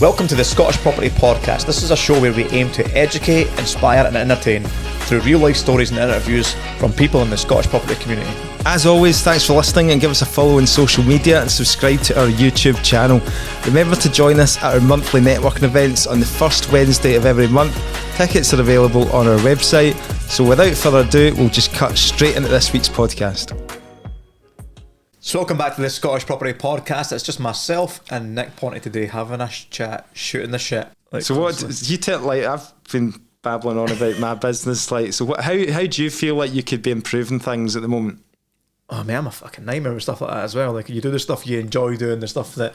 Welcome to the Scottish Property Podcast. This is a show where we aim to educate, inspire and entertain through real life stories and interviews from people in the Scottish property community. As always, thanks for listening and give us a follow on social media and subscribe to our YouTube channel. Remember to join us at our monthly networking events on the first Wednesday of every month. Tickets are available on our website. So without further ado, we'll just cut straight into this week's podcast. So welcome back to the Scottish Property Podcast. It's just myself and Nick Ponty today having a chat, shooting the shit. So what you tell? Like, I've been babbling on about my business. Like, so what? How do you feel like you could be improving things at the moment? Oh man, I'm a fucking nightmare with stuff like that as well. Like, you do the stuff you enjoy doing, the stuff that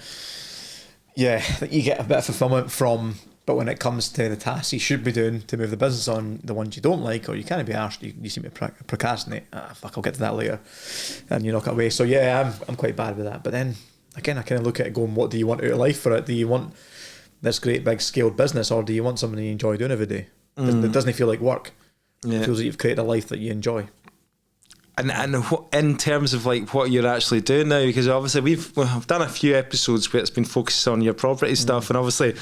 that you get a bit of fulfillment from. But when it comes to the tasks you should be doing to move the business on, the ones you don't like, or you can't be arsed, you seem to procrastinate. I'll get to that later, and you knock it away. So yeah, I'm quite bad with that. But then again, I kind of look at it going, what do you want out of life for it? Do you want this great big scaled business, or do you want something you enjoy doing every day? It doesn't feel like work. Yeah. It feels like you've created a life that you enjoy. And in terms of like what you're actually doing now, because obviously we've done a few episodes where it's been focused on your property stuff, and obviously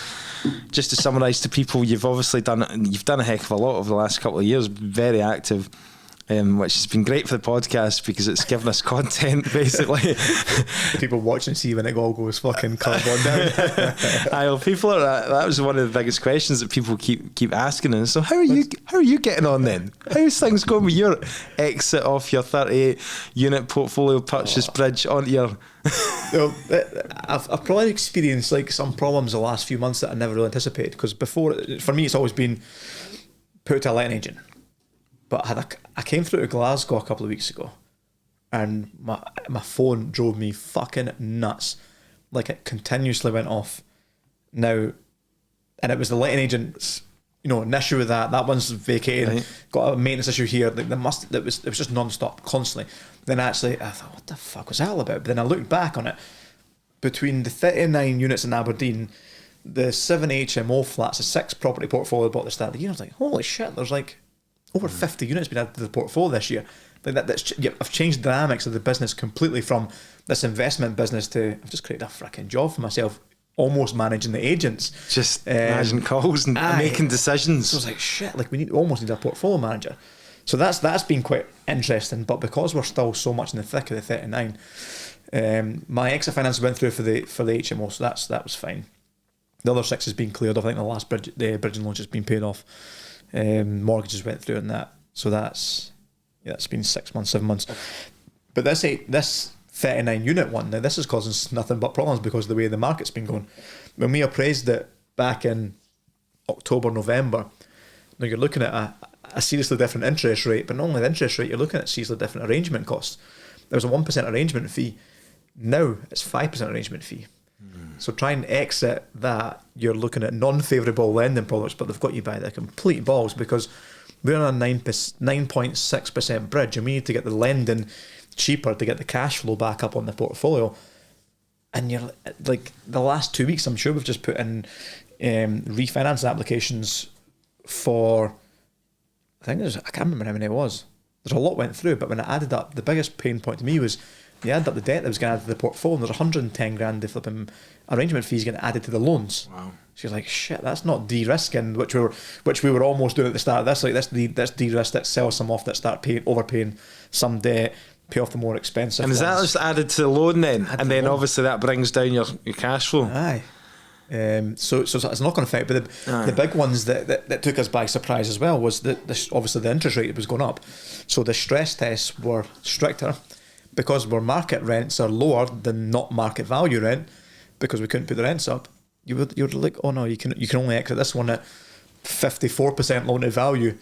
just to summarise to people, you've done a heck of a lot over the last couple of years, very active, which has been great for the podcast because it's given us content basically. People watch and see when it all goes fucking carbon down. People are that was one of the biggest questions that people keep asking us. So how are you getting on then? How's things going with your exit off your 38 unit portfolio purchase bridge onto your Well, I've probably experienced like some problems the last few months that I never really anticipated, because before, for me, it's always been put to a letting agent. But I came through to Glasgow a couple of weeks ago, and my phone drove me fucking nuts. Like, it continuously went off. Now, and it was the letting agent's, an issue with that. That one's vacated. Right. Got a maintenance issue here. Like, it was just non-stop, constantly. Then actually, I thought, what the fuck was that all about? But then I looked back on it. Between the 39 units in Aberdeen, the 7 HMO flats, the 6 property portfolio bought at the start of the year, I was like, holy shit, there's like over 50 units been added to the portfolio this year. Like I've changed the dynamics of the business completely from this investment business to I've just created a freaking job for myself, almost managing the agents. Just managing calls and making decisions. So I was like, shit, like we almost need a portfolio manager. So that's been quite interesting. But because we're still so much in the thick of the 39, my exit finance went through for the HMO, so that was fine. The other 6 has been cleared off. I think the last bridging loan has been paid off. Mortgages went through on that, so it's been 6 months, 7 months. But this 39 unit one, now this is causing nothing but problems because of the way the market's been going. When we appraised it back in October, November, now you're looking at a seriously different interest rate, but not only the interest rate, you're looking at seriously different arrangement costs. There was a 1% arrangement fee. Now it's 5% arrangement fee. So try and exit that, you're looking at non-favourable lending products, but they've got you by the complete balls because we're on a 9.6% bridge, and we need to get the lending cheaper to get the cash flow back up on the portfolio. And you're like, the last 2 weeks, I'm sure we've just put in refinance applications for, I can't remember how many it was. There's a lot went through, but when I added up, the biggest pain point to me was you add up the debt that was going to add to the portfolio, and there's 110 grand of flipping arrangement fees getting added to the loans. Wow. So you're like, shit, that's not de-risking, which we were almost doing at the start of this. Like, let's de-risk, let's sell some off, let's start overpaying some debt, pay off the more expensive. And is that just added to the loan then? And then obviously that brings down your cash flow. Aye. So it's not going to affect, but the big ones that took us by surprise as well was that obviously the interest rate was going up. So the stress tests were stricter because our market rents are lower than not market value rent, because we couldn't put the rents up. You're like, oh no, you can only exit this one at 54% loan to value,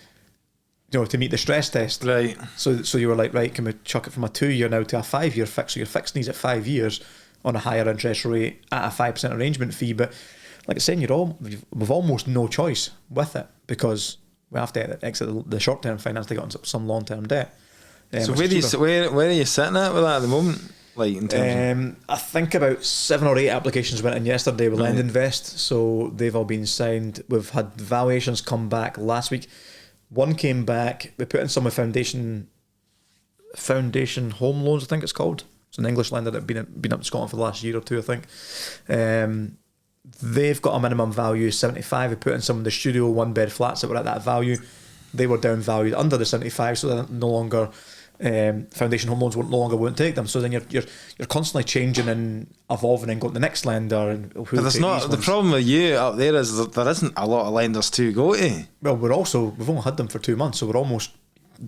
to meet the stress test. Right. So you were like, right, can we chuck it from a 2-year now to a 5-year fix? So your fixed needs at 5 years on a higher interest rate at a 5% arrangement fee. But like I said, we've almost no choice with it because we have to exit the short-term finance to get on some long-term debt. So where are you sitting at with that at the moment? Like, in terms I think about 7 or 8 applications went in yesterday with Lend Invest, so they've all been signed. We've had valuations come back last week. One came back. We put in some of Foundation Home Loans, I think it's called. It's an English lender that's been up in Scotland for the last year or two, I think. they've got a minimum value 75. We put in some of the studio 1-bed flats that were at that value. They were down valued under the 75, so they're no longer foundation home loans no longer won't take them. So then you're constantly changing and evolving and going to the next lender. And but there's not the problem with you up there is that there isn't a lot of lenders to go to. Well, we've only had them for 2 months, so we're almost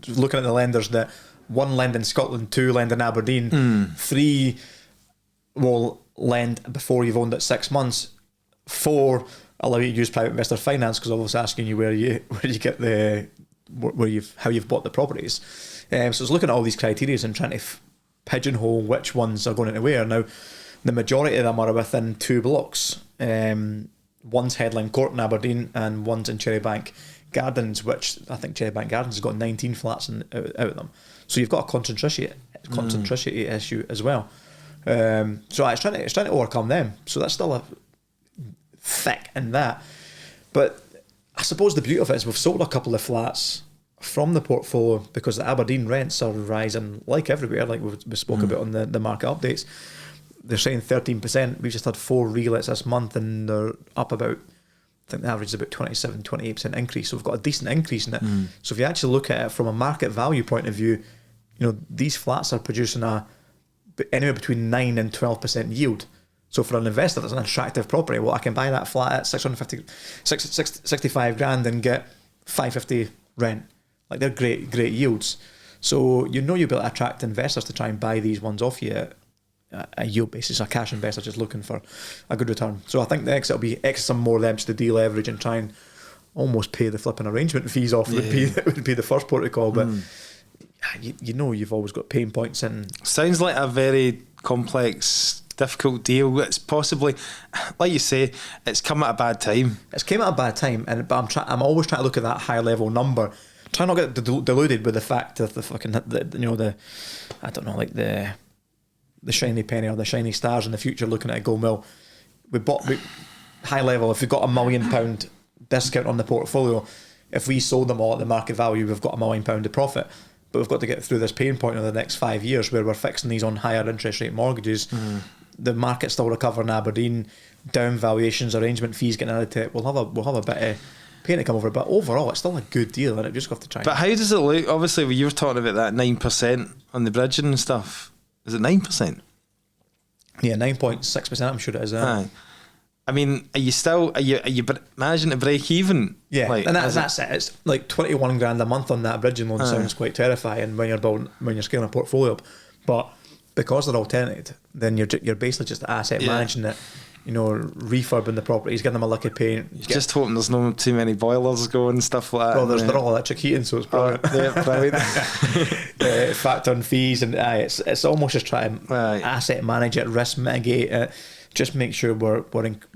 looking at the lenders that 1 lend in Scotland, 2 lend in Aberdeen, 3 will lend before you've owned it 6 months, 4 allow you to use private investor finance, because I was asking you where you get how you've bought the properties. So I was looking at all these criteria and trying to pigeonhole which ones are going into where. Now, the majority of them are within 2 blocks. One's Headland Court in Aberdeen and one's in Cherrybank Gardens, which I think Cherrybank Gardens has got 19 flats out of them. So you've got a concentricity issue as well. So it's trying to overcome them. So that's still a thick in that. But I suppose the beauty of it is we've sold a couple of flats from the portfolio because the Aberdeen rents are rising like everywhere, like we spoke about on the market updates. They're saying 13%. We've just had 4 relets this month and they're up about, I think the average is about 27-28% increase. So we've got a decent increase in it. So if you actually look at it from a market value point of view, these flats are producing anywhere between 9 and 12% yield. So for an investor, that's an attractive property. Well, I can buy that flat at 65 grand and get 550 rent. Like, they're great yields. So you'll be able to attract investors to try and buy these ones off you at a yield basis, a cash investor just looking for a good return. So I think the exit will be some more leverage to deleverage and try and almost pay the flipping arrangement fees off. Would be the first protocol, but you've always got pain points. And sounds like a very complex, difficult deal. It's possibly, like you say, it's come at a bad time. It's came at a bad time, but I'm always trying to look at that high level number. Try not to get deluded with the fact of the shiny penny or the shiny stars in the future. Looking at a gold mill, we high level. If we've got £1 million discount on the portfolio, if we sold them all at the market value, we've got £1 million of profit. But we've got to get through this pain point over the next 5 years where we're fixing these on higher interest rate mortgages. The market's still recovering in Aberdeen, down valuations, arrangement fees getting added to it. We'll have a bit of pain to come over, but overall it's still a good deal, and it just got to try. But how does it look? Obviously, when you were talking about that 9% on the bridging and stuff, is it 9%? Yeah, 9.6%. I'm sure it is. Aye. I mean, are you managing to break even? Yeah, and that's it. It's like 21 grand a month on that bridging loan. Sounds quite terrifying when you're scaling a portfolio up, but because they're all tenanted, then you're basically just asset managing it. Refurbing the properties, getting them a lick of paint. Just hoping there's no too many boilers going and stuff like that. Well, they're all electric heating, so it's brilliant. Brilliant. Factor in fees, and it's almost just trying to asset manage it, risk mitigate it, just make sure we're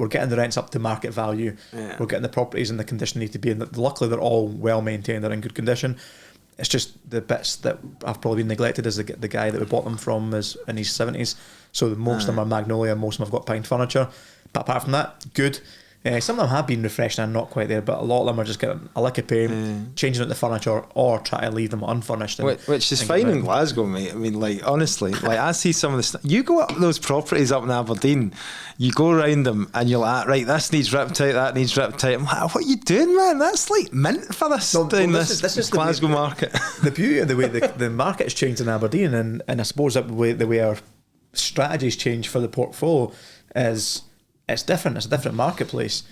getting the rents up to market value. We're getting the properties in the condition they need to be in. Luckily, they're all well maintained. They're in good condition. It's just the bits that have probably been neglected is the guy that we bought them from is in his 70s. So most of them are magnolia, most of them have got pine furniture. But apart from that, good. Some of them have been refreshed and not quite there, but a lot of them are just getting a lick of paint, changing out the furniture, or trying to leave them unfurnished. Which is fine in Glasgow, mate. I mean, like, honestly, like, I see some of the stuff. You go up those properties up in Aberdeen, you go around them, and you're like, right, this needs ripped out, that needs ripped out. I'm like, what are you doing, man? That's like mint for this this is Glasgow Market. The beauty of the way the market has changed in Aberdeen, and I suppose the way our strategies change for the portfolio is it's different. It's a different marketplace.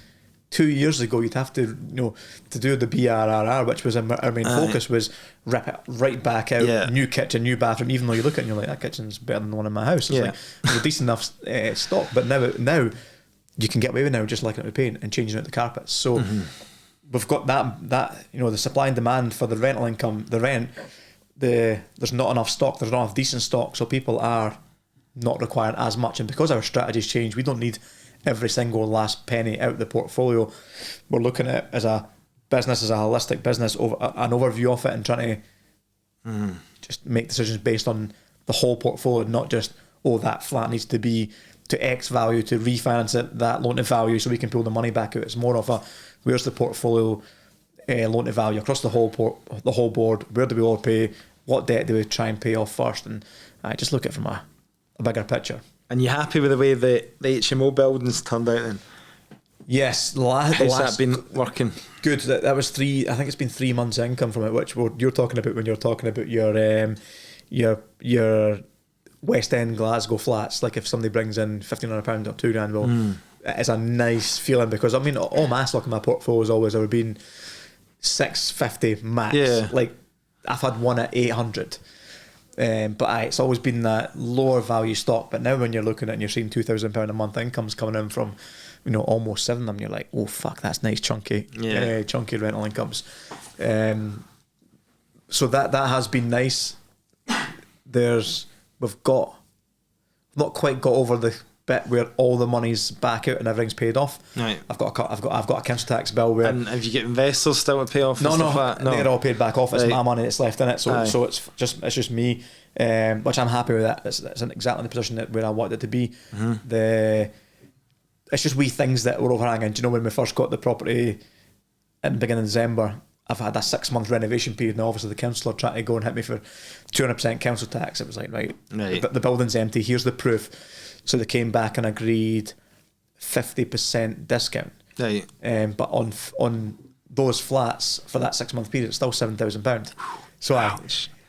2 years ago, you'd have to do the BRRR, which was our main focus, was rip it right back out, new kitchen, new bathroom. Even though you look at it and you're like, that kitchen's better than the one in my house. It's like it's a decent enough stock, but now you can get away with just liking it with paint and changing out the carpets. So we've got that the supply and demand for the rental income, the rent. There's not enough stock. There's not enough decent stock, so people are not requiring as much. And because our strategies change, we don't need every single last penny out of the portfolio. We're looking at it as a business, as a holistic business, over an overview of it, and trying to just make decisions based on the whole portfolio, not just, that flat needs to be to X value to refinance it, that loan to value, so we can pull the money back out. It's more of a, where's the portfolio loan to value across the whole board? Where do we all pay? What debt do we try and pay off first? And I just look at it from a bigger picture. And you happy with the way the HMO buildings turned out then? Yes, How's that been working? Good. That was I think it's been 3 months income from it, which you're talking about when you're talking about your West End Glasgow flats. Like if somebody brings in £1,500 or £2,000, well, it's a nice feeling, because I mean, all my stock in my portfolio has always ever been 650 max. Yeah. Like I've had one at 800. But it's always been that lower value stock. But now when you're looking at it and you're seeing £2,000 a month incomes coming in from, almost 7 of them, you're like, oh fuck, that's nice chunky rental incomes. So that has been nice. We've not quite got over the bit where all the money's back out and everything's paid off. Right. I've got a council tax bill where. And have you got investors still to pay off? No, they're all paid back off. It's my money that's left in it, so it's just me, which I'm happy with. That it's exactly the position where I wanted it to be. It's just wee things that were overhanging. Do you know, when we first got the property in the beginning of December, I've had a 6-month renovation period, and obviously the councillor tried to go and hit me for 200% council tax. It was like, right. The building's empty, here's the proof. So they came back and agreed 50% discount. Right. But on those flats for that 6-month period, it's still £7,000. So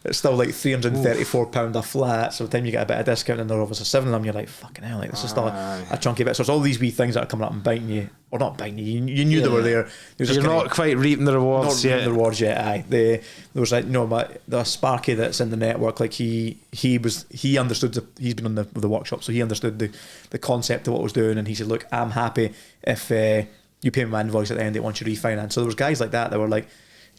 it's still like £334 a flat. So by the time you get a bit of discount and there are obviously 7 of them, you're like, fucking hell, like this is still a chunky bit. So it's all these wee things that are coming up and biting you, or not biting you. You knew they were there. You're not quite reaping the rewards yet. Reaping the rewards yet. Aye. There was like, the Sparky that's in the network. Like he understood. He's been on the workshop, so he understood the concept of what I was doing, and he said, look, I'm happy if you pay me my invoice at the end of it once you refinance. So there was guys like that were like,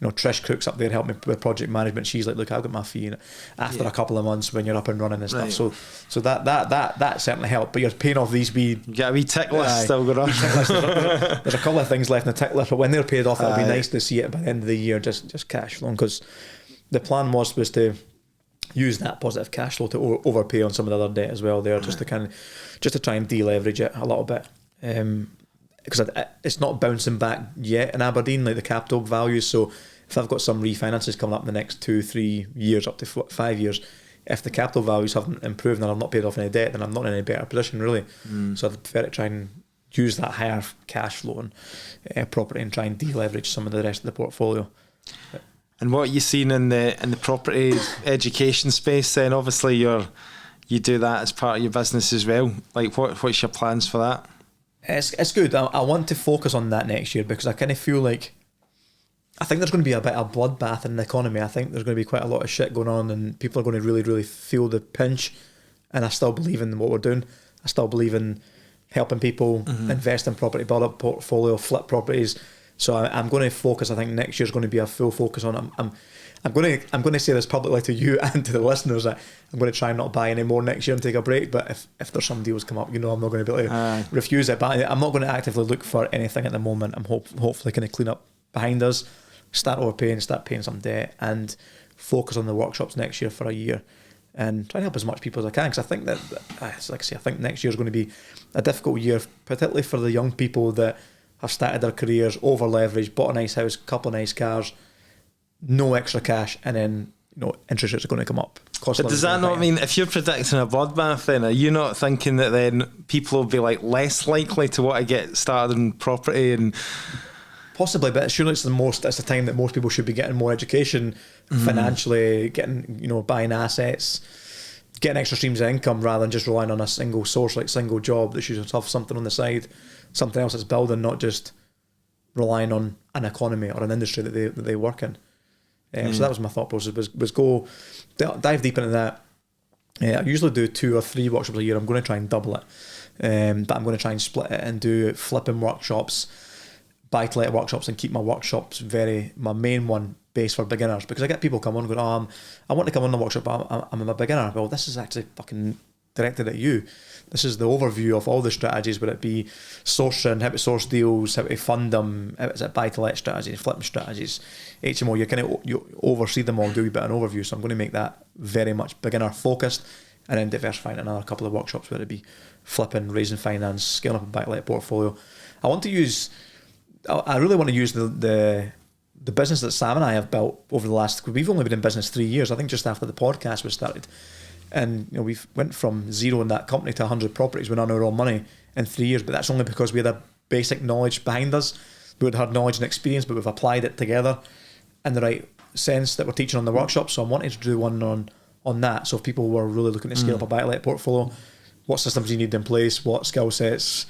Trish Cook's up there helping me with project management. She's like, look, I've got my fee after a couple of months when you're up and running and stuff. So that certainly helped. But you're paying off these wee. You got a wee tick list still going on. There's a couple of things left in the tick list, but when they're paid off, it'll be nice to see it by the end of the year, just cash flow. Because the plan was to use that positive cash flow to overpay on some of the other debt as well there, just to try and deleverage it a little bit. Because it's not bouncing back yet in Aberdeen, like the capital values. So if I've got some refinances coming up in the next 2-3 years, up to 5 years, if the capital values haven't improved and I've not paid off any debt, then I'm not in any better position really. So I'd prefer to try and use that higher cash flow and property and try and deleverage some of the rest of the portfolio. And what are you seeing in the property education space then? Obviously you do that as part of your business as well. Like what's your plans for that? It's good. I want to focus on that next year, because I kind of feel like I think there's going to be a bit of bloodbath in the economy. I think there's going to be quite a lot of shit going on, and people are going to really, really feel the pinch. And I still believe in what we're doing. I still believe in helping people invest in property, build up portfolio, flip properties. So I'm going to focus. I think next year's going to be a full focus on. I'm going to say this publicly to you and to the listeners that I'm going to try and not buy any more next year and take a break. But if there's some deals come up, I'm not going to be able to refuse it. But I'm not going to actively look for anything at the moment. I'm hopefully going to clean up behind us, start overpaying, start paying some debt, and focus on the workshops next year for a year, and try and help as much people as I can. Because I think that, like I say, I think next year is going to be a difficult year, particularly for the young people that have started their careers, over leveraged, bought a nice house, couple of nice cars, no extra cash, and then interest rates are going to come up. But does that not mean, if you're predicting a bloodbath, then are you not thinking that then people will be like less likely to want to get started in property? And possibly, but surely it's the time that most people should be getting more education financially, getting buying assets, getting extra streams of income, rather than just relying on a single source, like single job. They should have something on the side, something else that's building, not just relying on an economy or an industry that they work in. So that was my thought process, was go dive deep into that. I usually do 2 or 3 workshops a year. I'm going to try and double it, but I'm going to try and split it and do flipping workshops, buy-to-let workshops, and keep my workshops my main one based for beginners, because I get people come on going, I want to come on the workshop, but I'm a beginner. Well, this is actually fucking directed at you. This is the overview of all the strategies, whether it be sourcing, how to source deals, how to fund them, how to buy-to-let strategies, flipping strategies, HMO. You oversee them all, do a bit of an overview. So I'm going to make that very much beginner focused, and then diversifying another couple of workshops, whether it be flipping, raising finance, scaling up a buy-to-let portfolio. I really want to use the business that Sam and I have built over the last. We've only been in business 3 years. I think just after the podcast was started. And we've went from 0 in that company to 100 properties. We're on our own money in 3 years, but that's only because we had basic knowledge behind us. We would have had knowledge and experience, but we've applied it together in the right sense that we're teaching on the workshop. So I'm wanting to do one on that. So if people were really looking to scale up a buy-to-let portfolio, what systems do you need in place, what skill sets,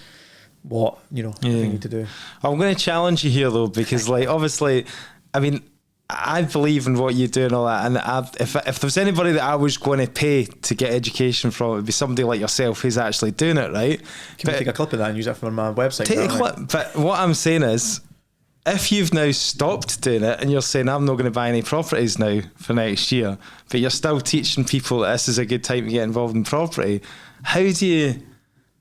what you need to do. I'm going to challenge you here though, because like obviously, I mean, I believe in what you do and all that, and if there's anybody that I was going to pay to get education from, it would be somebody like yourself who's actually doing it, right? Can we take a clip of that and use it for my website? Take a clip. But what I'm saying is, if you've now stopped doing it and you're saying I'm not going to buy any properties now for next year, but you're still teaching people that this is a good time to get involved in property, how do you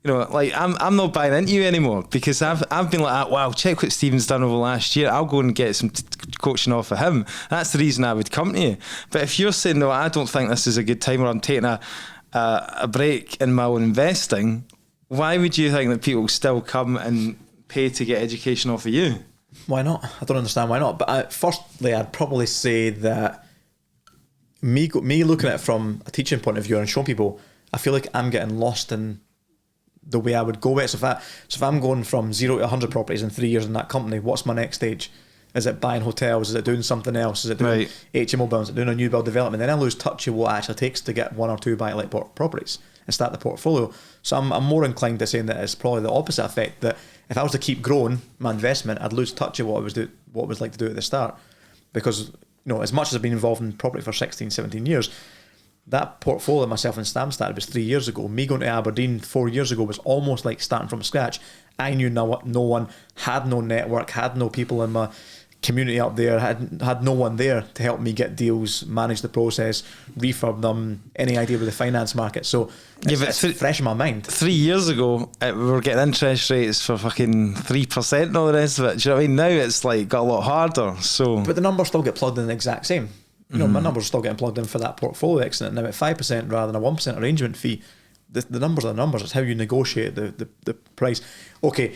like I'm not buying into you anymore, because I've been like, wow, check what Stephen's done over the last year. I'll go and get some coaching off of him. That's the reason I would come to you. But if you're saying, no, I don't think this is a good time, or I'm taking a break in my own investing, why would you think that people still come and pay to get education off of you? Why not? I don't understand why not. But firstly, I'd probably say that me looking at it from a teaching point of view and showing people, I feel like I'm getting lost in the way I would go with it. So if I'm going from 0 to 100 properties in 3 years in that company, what's my next stage? Is it buying hotels? Is it doing something else? Is it doing HMO builds? Is it doing a new build development? Then I lose touch of what it actually takes to get 1 or 2 buy-to-let properties and start the portfolio. So I'm more inclined to saying that it's probably the opposite effect, that if I was to keep growing my investment, I'd lose touch of what it was like to do at the start. Because as much as I've been involved in property for 16, 17 years, that portfolio myself and Stam started was 3 years ago. Me going to Aberdeen 4 years ago was almost like starting from scratch. I knew no one, had no network, had no people in my community up there, had no one there to help me get deals, manage the process, refurb them, any idea with the finance market. So it's fresh in my mind. 3 years ago, we were getting interest rates for fucking 3% and all the rest of it. Do you know what I mean? Now it's like got a lot harder. So, but the numbers still get plugged in the exact same. My numbers are still getting plugged in for that portfolio excellent now at 5% rather than a 1% arrangement fee. The numbers are the numbers. It's how you negotiate the price. Okay,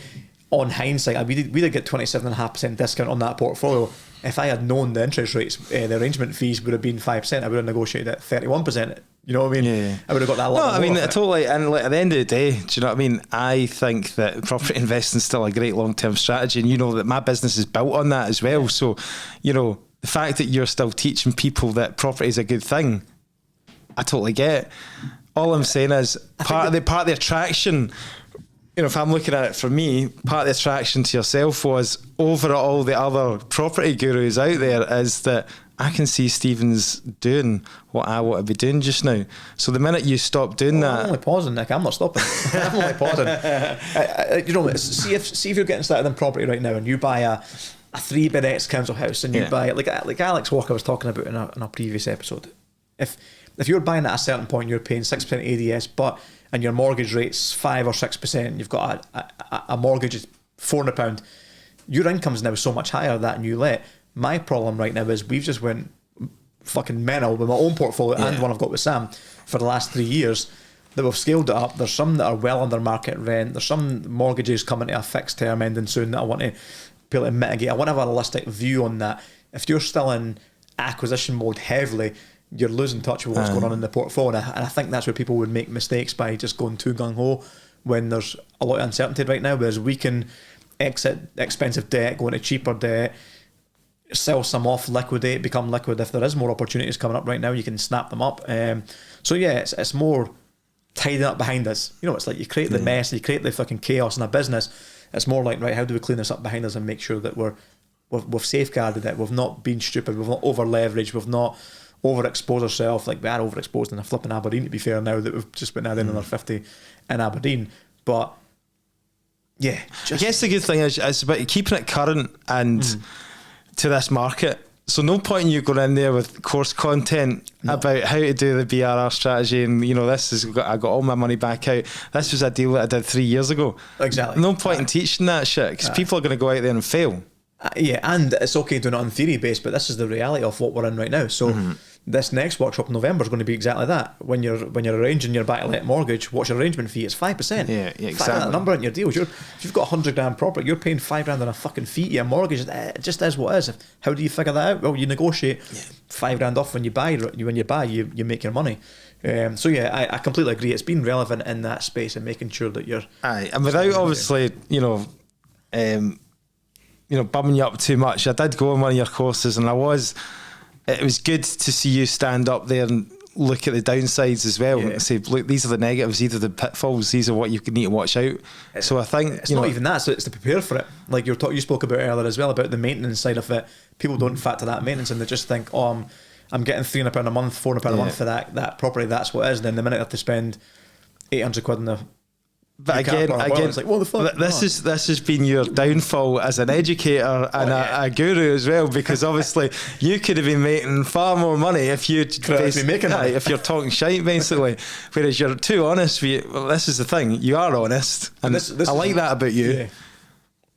on hindsight, we did get 27.5% discount on that portfolio. If I had known the interest rates, the arrangement fees would have been 5%. I would have negotiated at 31%. You know what I mean? Yeah. I would have got that. No, I mean totally. And like at the end of the day, do you know what I mean? I think that property investing is still a great long-term strategy, and that my business is built on that as well. So, the fact that you're still teaching people that property is a good thing, I totally get. All I'm saying is part of the attraction. If I'm looking at it for me, part of the attraction to yourself was over at all the other property gurus out there is that I can see Stephen's doing what I want to be doing just now. So the minute you stop doing that, I'm only pausing, Nick. I'm not stopping. I'm only pausing. See if you're getting started in property right now, and you buy a 3-bed ex-council house, and you buy like Alex Walker was talking about in a previous episode. If you're buying at a certain point, you're paying 6% ADS, and your mortgage rate's 5 or 6%, you've got a mortgage is £400, your income's now so much higher that new let. My problem right now is we've just went fucking mental with my own portfolio and one I've got with Sam for the last 3 years, that we've scaled it up. There's some that are well under market rent. There's some mortgages coming to a fixed term ending soon that I want to be able to mitigate. I want to have a holistic view on that. If you're still in acquisition mode heavily, you're losing touch with what's going on in the portfolio. And I think that's where people would make mistakes by just going too gung-ho when there's a lot of uncertainty right now, whereas we can exit expensive debt, go into cheaper debt, sell some off, liquidate, become liquid. If there is more opportunities coming up right now, you can snap them up. So yeah, it's more tidying up behind us. It's like you create the mess, you create the fucking chaos in a business. It's more like, right, how do we clean this up behind us and make sure that we've safeguarded it, we've not been stupid, we've not over leveraged, we've not overexpose ourselves. Like we are overexposed in a flipping Aberdeen, to be fair, now that we've just been adding another 50 in Aberdeen. But yeah, I guess the good thing is it's about keeping it current and to this market. So no point in you going in there with course content about how to do the BRR strategy and I got all my money back out. This was a deal that I did 3 years ago. Exactly. No point in teaching that shit, because people are going to go out there and fail. And it's okay doing it on theory based, but this is the reality of what we're in right now. So this next workshop in November is going to be exactly that. When you're arranging your buy-to-let mortgage, what's your arrangement fee? It's 5%. Yeah, exactly. That number in your deals. If you've got $100,000 property, you're paying $5,000 on a fucking fee to your mortgage. It just is what it is. How do you figure that out? Well, you negotiate $5,000 off when you buy. When you buy, you make your money. So yeah, I completely agree. It's been relevant in that space and making sure that you're. Aye, and without obviously, bumming you up too much. I did go on one of your courses, and it was good to see you stand up there and look at the downsides as well, and say, look, these are the negatives, these are the pitfalls, these are what you need to watch out. So I think it's not even that, so it's to prepare for it. Like you spoke about earlier as well, about the maintenance side of it. People don't factor that maintenance, and they just think, oh, I'm getting £300 a month, £400 a month for that property, that's what it is. And then the minute I have to spend 800 quid in the... But again, it's like, what the fuck? This has been your downfall as an educator and a guru as well, because obviously you could have been making far more money if if you're talking shite, basically. Whereas you're too honest. Well, this is the thing, you are honest, and I like that about you. Yeah.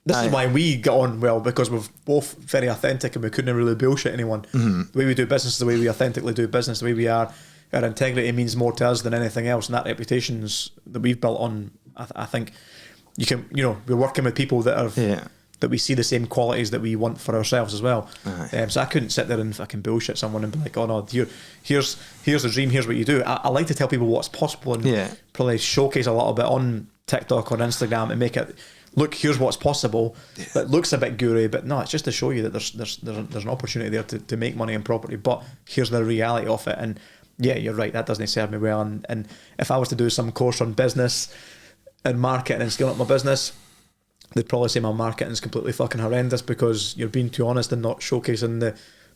This is why we get on well, because we're both very authentic and we couldn't really bullshit anyone. The way we do business is the way we authentically do business, the way we are. Our integrity means more to us than anything else, and that reputation's that we've built on. I think you can, we're working with people that are that we see the same qualities that we want for ourselves as well. So I couldn't sit there and fucking bullshit someone and be like, oh no, here's the dream, here's what you do. I like to tell people what's possible and probably showcase a little bit on TikTok or Instagram and make it look, here's what's possible. That looks a bit guru, but no, it's just to show you that there's an opportunity there to make money in property, but here's the reality of it. And yeah, you're right, that doesn't serve me well. And if I was to do some course on business and marketing and scaling up my business, they'd probably say my marketing is completely fucking horrendous because you're being too honest and not showcasing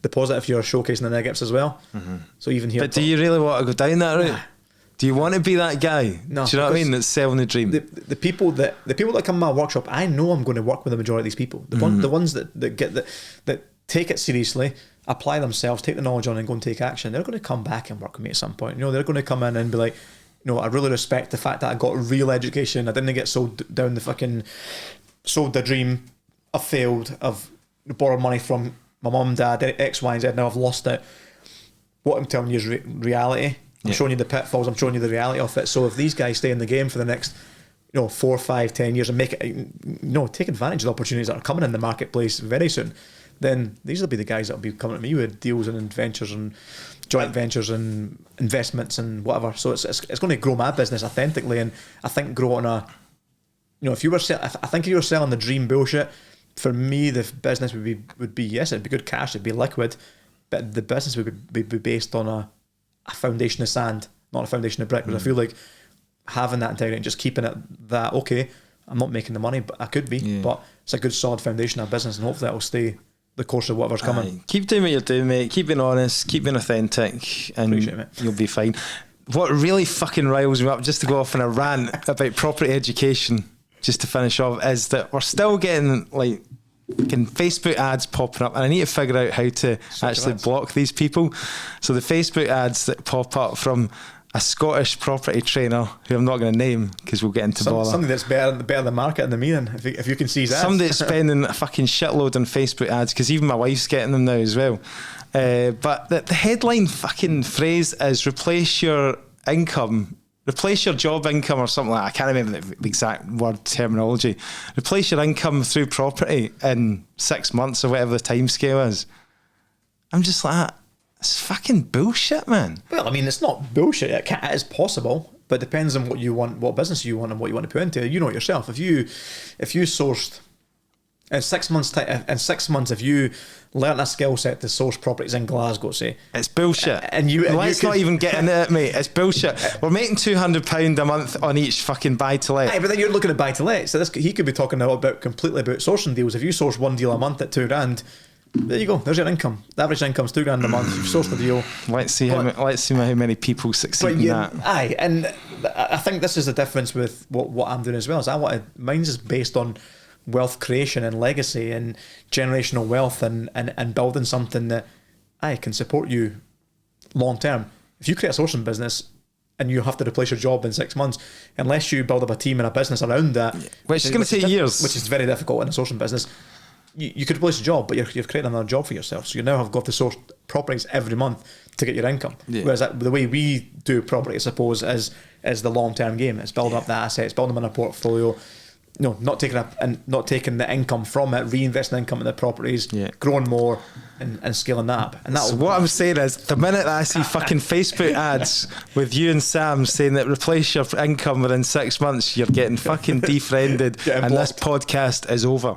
the positive, you're showcasing the negatives as well. So even here, but do you really want to go down that route? Do you want to be that guy? No, do you know what I mean? That's selling the dream. The people that come to my workshop, I know I'm going to work with the majority of these people. The ones that take it seriously, apply themselves, take the knowledge on and go and take action. They're going to come back and work with me at some point. They're going to come in and be like, I really respect the fact that I got real education. I didn't get sold down sold the dream. I failed. I've borrowed money from my mum, dad, X, Y, and Z. Now I've lost it. What I'm telling you is reality. I'm showing you the pitfalls. I'm showing you the reality of it. So if these guys stay in the game for the next, 4, 5, 10 years and make it, take advantage of the opportunities that are coming in the marketplace very soon, then these will be the guys that will be coming to me with deals and ventures and joint ventures and investments and whatever. So it's going to grow my business authentically, and I think grow on a, if you were selling the dream bullshit, for me the business would be yes, it'd be good cash, it'd be liquid, but the business would be based on a foundation of sand, not a foundation of brick. Because I feel like having that integrity and just keeping it that, okay, I'm not making the money, but I could be, but it's a good solid foundation of business, and hopefully that'll stay the course of whatever's coming. Keep doing what you're doing, mate. Keep being honest, keep being authentic, and you'll be fine. What really fucking riles me up, just to go off on a rant about property education, just to finish off, is that we're still getting like Facebook ads popping up, and I need to figure out how to actually block these people. So the Facebook ads that pop up from a Scottish property trainer, who I'm not going to name because we'll get into bother. Something that's better than marketing than me, then, if you can see that. Somebody that's spending a fucking shitload on Facebook ads, because even my wife's getting them now as well. But the headline fucking phrase is replace your job income or something like that. I can't remember the exact word terminology. Replace your income through property in 6 months or whatever the time scale is. I'm just like, it's fucking bullshit, man. Well, I mean, it's not bullshit. It is possible, but it depends on what you want, what business you want, and what you want to put into it. You know it yourself. If you sourced in 6 months, if you learn a skill set to source properties in Glasgow, say, it's bullshit. Let's not even get into it, mate. It's bullshit. We're making £200 a month on each fucking buy to let. Aye, but then you're looking at buy to let. So he could be talking completely about sourcing deals. If you source one deal a month at £2,000. There you go. There's your income. The average income is £2,000 a month. You've sourced the deal. Let's see how many people succeed in that. Aye, and I think this is the difference with what I'm doing as well. Is mine's is based on wealth creation and legacy and generational wealth and building something that can support you long term. If you create a sourcing business and you have to replace your job in 6 months, unless you build up a team and a business around that, which is going to take years, which is very difficult in a sourcing business. You could replace a job, but you've created another job for yourself. So you now have got to source properties every month to get your income. Yeah. Whereas the way we do property, I suppose, is the long term game. It's building up the assets, building them in a portfolio. Not taking the income from it, reinvesting income in the properties, growing more, and scaling that up. And So what I'm saying is, the minute that I see fucking Facebook ads with you and Sam saying that replace your income within 6 months, you're getting fucking defriended, and this podcast is over.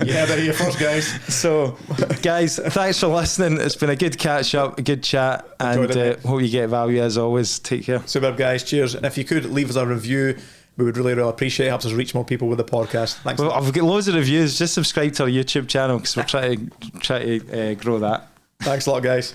Yeah, they're here first, guys. So, guys, thanks for listening. It's been a good catch up, a good chat, and hope you get value as always. Take care. Superb, guys. Cheers. And if you could leave us a review, we would really, really appreciate it. Helps us reach more people with the podcast. Thanks. Well, I've got loads of reviews. Just subscribe to our YouTube channel because we're trying to grow that. Thanks a lot, guys.